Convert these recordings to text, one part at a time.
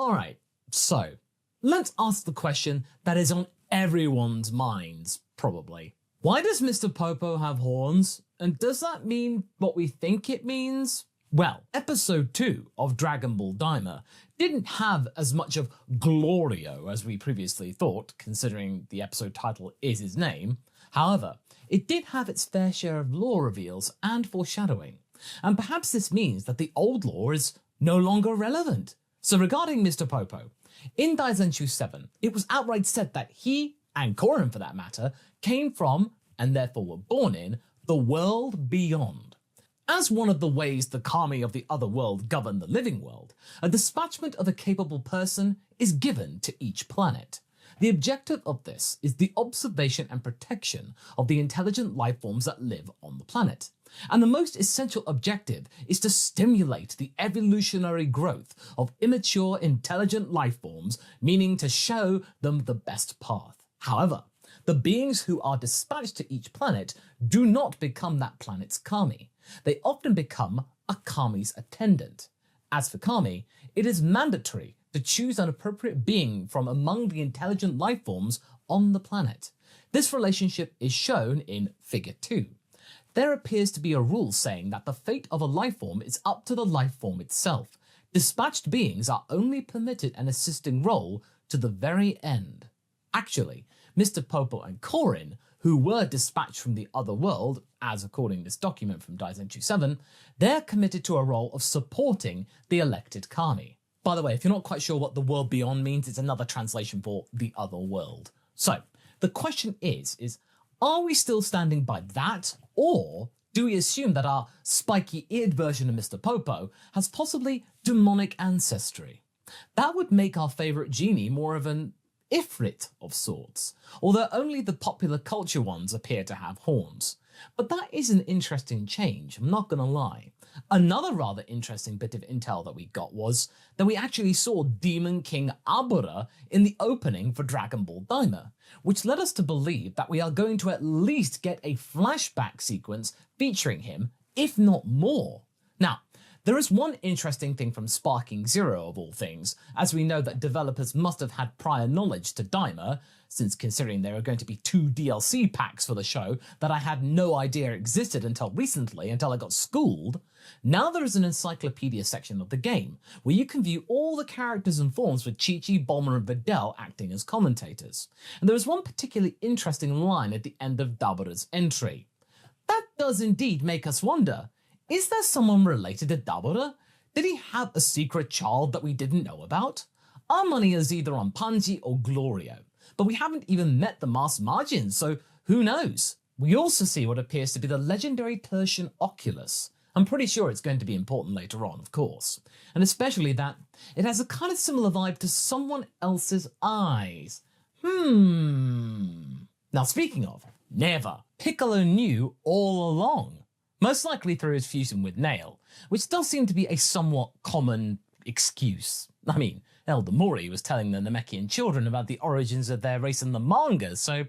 Alright, so let's ask the question that is on everyone's minds, probably. Why does Mr. Popo have horns? And does that mean what we think it means? Well, episode 2 of Dragon Ball Daima didn't have as much of Glorio as we previously thought, considering the episode title is his name. However, it did have its fair share of lore reveals and foreshadowing, and perhaps this means that the old lore is no longer relevant. So regarding Mr. Popo, in Daizenshuu 7, it was outright said that he, and Korin for that matter, came from, and therefore were born in, the world beyond. As one of the ways the kami of the other world govern the living world, a dispatchment of a capable person is given to each planet. The objective of this is the observation and protection of the intelligent life forms that live on the planet. And the most essential objective is to stimulate the evolutionary growth of immature intelligent life forms, meaning to show them the best path. However, the beings who are dispatched to each planet do not become that planet's kami. They often become a kami's attendant. As for kami, it is mandatory to choose an appropriate being from among the intelligent life forms on the planet. This relationship is shown in Figure 2. There appears to be a rule saying that the fate of a life form is up to the life form itself. Dispatched beings are only permitted an assisting role to the very end. Actually, Mr. Popo and Korin, who were dispatched from the other world, as according to this document from Daizenshuu 7, they're committed to a role of supporting the elected kami. By the way, if you're not quite sure what the world beyond means, it's another translation for the other world. So, the question is are we still standing by that, or do we assume that our spiky-eared version of Mr. Popo has possibly demonic ancestry? That would make our favourite genie more of an Ifrit of sorts, although only the popular culture ones appear to have horns. But that is an interesting change, I'm not gonna lie. Another rather interesting bit of intel that we got was that we actually saw Demon King Abura in the opening for Dragon Ball Daima, which led us to believe that we are going to at least get a flashback sequence featuring him, if not more. Now, there is one interesting thing from Sparking Zero of all things, as we know that developers must have had prior knowledge to Daima, since considering there are going to be 2 DLC packs for the show that I had no idea existed until recently, until I got schooled. Now there is an encyclopedia section of the game, where you can view all the characters and forms with Chi-Chi, Bulma and Videl acting as commentators. And there is one particularly interesting line at the end of Dabura's entry. That does indeed make us wonder, is there someone related to Dabura? Did he have a secret child that we didn't know about? Our money is either on Panji or Glorio, but we haven't even met the Master Margin, so who knows? We also see what appears to be the legendary Tertian Oculus. I'm pretty sure it's going to be important later on, of course, and especially that it has a kind of similar vibe to someone else's eyes. Now speaking of, Neva, Piccolo knew all along. Most likely through his fusion with Nail, which does seem to be a somewhat common excuse. I mean, Elder Mori was telling the Namekian children about the origins of their race in the manga, so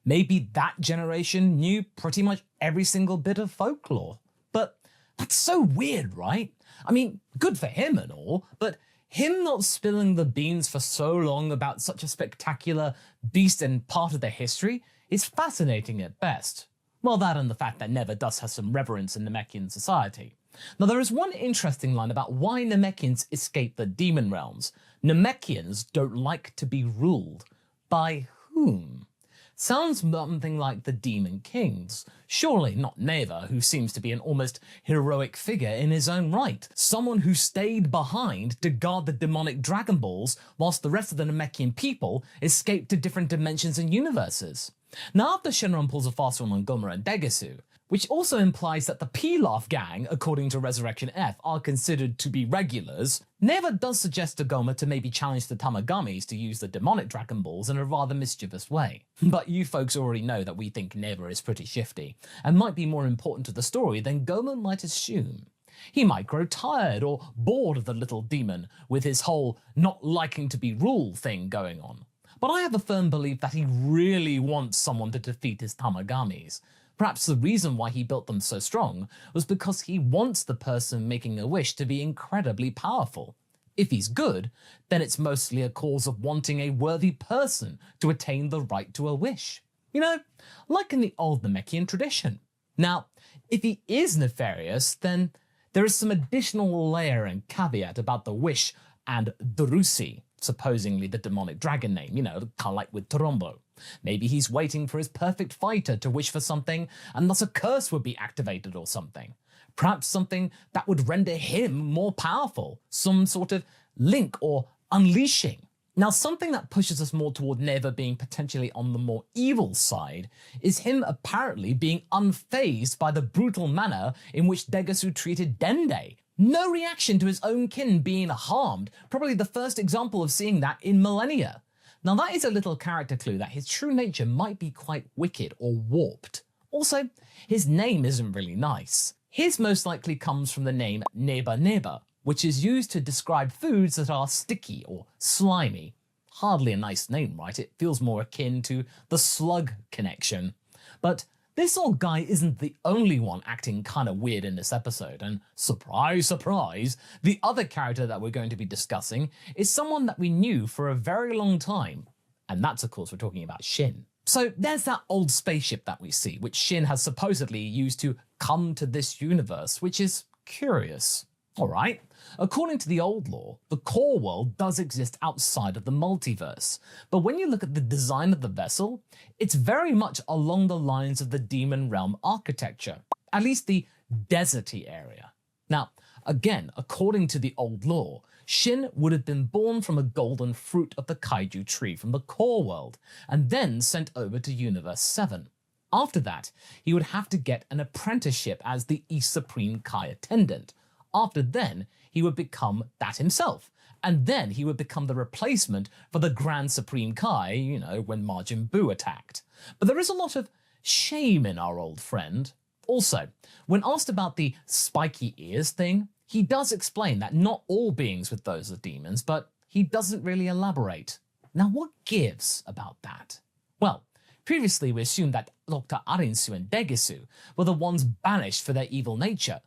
maybe that generation knew pretty much every single bit of folklore. But that's so weird, right? I mean, good for him and all, but him not spilling the beans for so long about such a spectacular beast and part of their history is fascinating at best. Well, that and the fact that Neva does have some reverence in Namekian society. Now, there is one interesting line about why Namekians escape the demon realms. Namekians don't like to be ruled. By whom? Sounds something like the Demon Kings. Surely not Neva, who seems to be an almost heroic figure in his own right. Someone who stayed behind to guard the demonic Dragon Balls whilst the rest of the Namekian people escaped to different dimensions and universes. Now after Shenron pulls a fast one on Gomera and Degasu, which also implies that the Pilaf gang, according to Resurrection F, are considered to be regulars, Neva does suggest to Goma to maybe challenge the Tamagamis to use the demonic Dragon Balls in a rather mischievous way. But you folks already know that we think Neva is pretty shifty, and might be more important to the story than Goma might assume. He might grow tired or bored of the little demon with his whole not liking to be ruled thing going on. But I have a firm belief that he really wants someone to defeat his Tamagamis. Perhaps the reason why he built them so strong was because he wants the person making a wish to be incredibly powerful. If he's good, then it's mostly a cause of wanting a worthy person to attain the right to a wish. You know, like in the old Namekian tradition. Now, if he is nefarious, then there is some additional layer and caveat about the wish and Durusi, supposedly the demonic dragon name, you know, kind of like with Torombo. Maybe he's waiting for his perfect fighter to wish for something, and thus a curse would be activated or something. Perhaps something that would render him more powerful, some sort of link or unleashing. Now, something that pushes us more toward Neva being potentially on the more evil side is him apparently being unfazed by the brutal manner in which Daizenshuu treated Dende. No reaction to his own kin being harmed, probably the first example of seeing that in millennia. Now, that is a little character clue that his true nature might be quite wicked or warped. Also, his name isn't really nice. His most likely comes from the name Neba, which is used to describe foods that are sticky or slimy. Hardly a nice name, right? It feels more akin to the slug connection. But this old guy isn't the only one acting kind of weird in this episode, and surprise, surprise, the other character that we're going to be discussing is someone that we knew for a very long time, and that's of course we're talking about Shin. So there's that old spaceship that we see, which Shin has supposedly used to come to this universe, which is curious. Alright, according to the old lore, the core world does exist outside of the multiverse, but when you look at the design of the vessel, it's very much along the lines of the Demon Realm architecture, at least the deserty area. Now, again, according to the old lore, Shin would have been born from a golden fruit of the kaiju tree from the core world, and then sent over to Universe 7. After that, he would have to get an apprenticeship as the East Supreme Kai attendant. After then, he would become that himself, and then he would become the replacement for the Grand Supreme Kai, you know, when Majin Buu attacked. But there is a lot of shame in our old friend. Also, when asked about the spiky ears thing, he does explain that not all beings with those are demons, but he doesn't really elaborate. Now, what gives about that? Well, previously we assumed that Dr. Arinsu and Daizenshuu were the ones banished for their evil nature.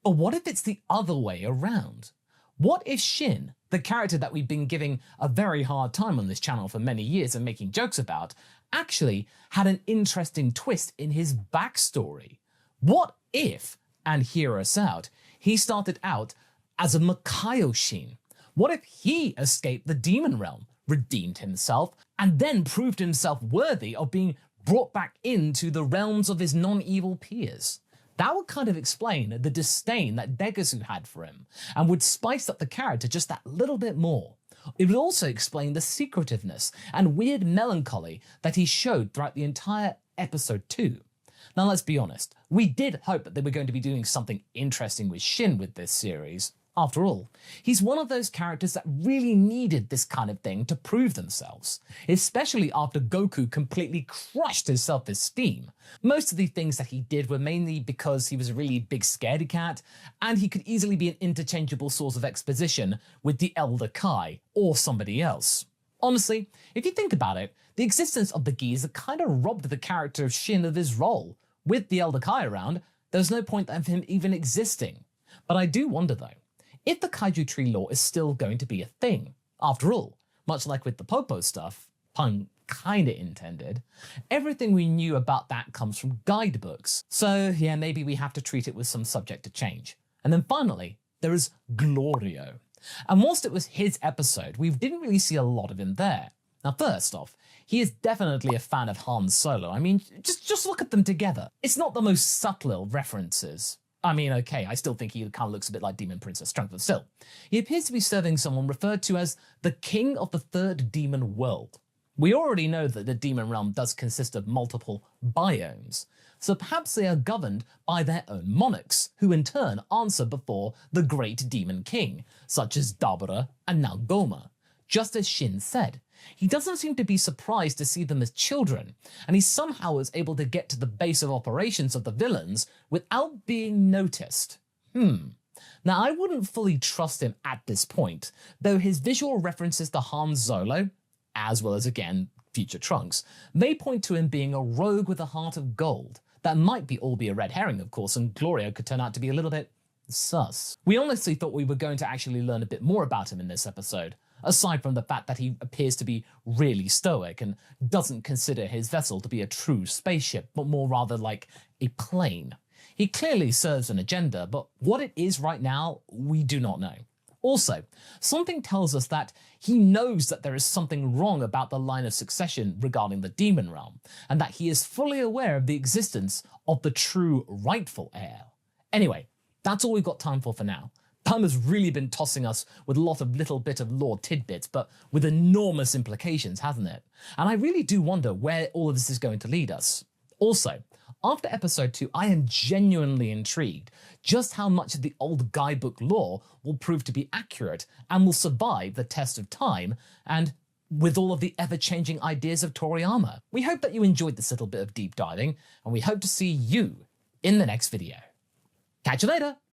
But what if it's the other way around? What if Shin, the character that we've been giving a very hard time on this channel for many years and making jokes about, actually had an interesting twist in his backstory? What if, and hear us out, he started out as a Makayo Shin? What if he escaped the demon realm, redeemed himself, and then proved himself worthy of being brought back into the realms of his non-evil peers? That would kind of explain the disdain that Daizenshuu had for him, and would spice up the character just that little bit more. It would also explain the secretiveness and weird melancholy that he showed throughout the entire episode 2. Now let's be honest, we did hope that they were going to be doing something interesting with Shin with this series. After all, he's one of those characters that really needed this kind of thing to prove themselves, especially after Goku completely crushed his self-esteem. Most of the things that he did were mainly because he was a really big scaredy cat, and he could easily be an interchangeable source of exposition with the Elder Kai or somebody else. Honestly, if you think about it, the existence of the geezer kind of robbed the character of Shin of his role. With the Elder Kai around, there's no point of him even existing. But I do wonder though, if the kaiju tree lore is still going to be a thing. After all, much like with the Popo stuff, pun kinda intended, everything we knew about that comes from guidebooks. So yeah, maybe we have to treat it with some subject to change. And then finally, there is Glorio. And whilst it was his episode, we didn't really see a lot of him there. Now first off, he is definitely a fan of Han Solo. I mean, just look at them together. It's not the most subtle references. I mean, okay, I still think he kind of looks a bit like Demon Princess Trunks, but still. He appears to be serving someone referred to as the King of the Third Demon World. We already know that the Demon Realm does consist of multiple biomes, so perhaps they are governed by their own monarchs, who in turn answer before the Great Demon King, such as Dabura and now Goma. Just as Shin said, he doesn't seem to be surprised to see them as children, and he somehow was able to get to the base of operations of the villains without being noticed. Now I wouldn't fully trust him at this point, though his visual references to Han Solo, as well as again future Trunks, may point to him being a rogue with a heart of gold. That might be all be a red herring of course, and Glorio could turn out to be a little bit Sus. We honestly thought we were going to actually learn a bit more about him in this episode, aside from the fact that he appears to be really stoic and doesn't consider his vessel to be a true spaceship, but more rather like a plane. He clearly serves an agenda, but what it is right now, we do not know. Also, something tells us that he knows that there is something wrong about the line of succession regarding the demon realm, and that he is fully aware of the existence of the true rightful heir. Anyway, that's all we've got time for now. Daima's really been tossing us with a lot of little bit of lore tidbits, but with enormous implications, hasn't it? And I really do wonder where all of this is going to lead us. Also, after episode 2, I am genuinely intrigued just how much of the old guidebook lore will prove to be accurate and will survive the test of time, and with all of the ever-changing ideas of Toriyama. We hope that you enjoyed this little bit of deep diving, and we hope to see you in the next video. Catch you later!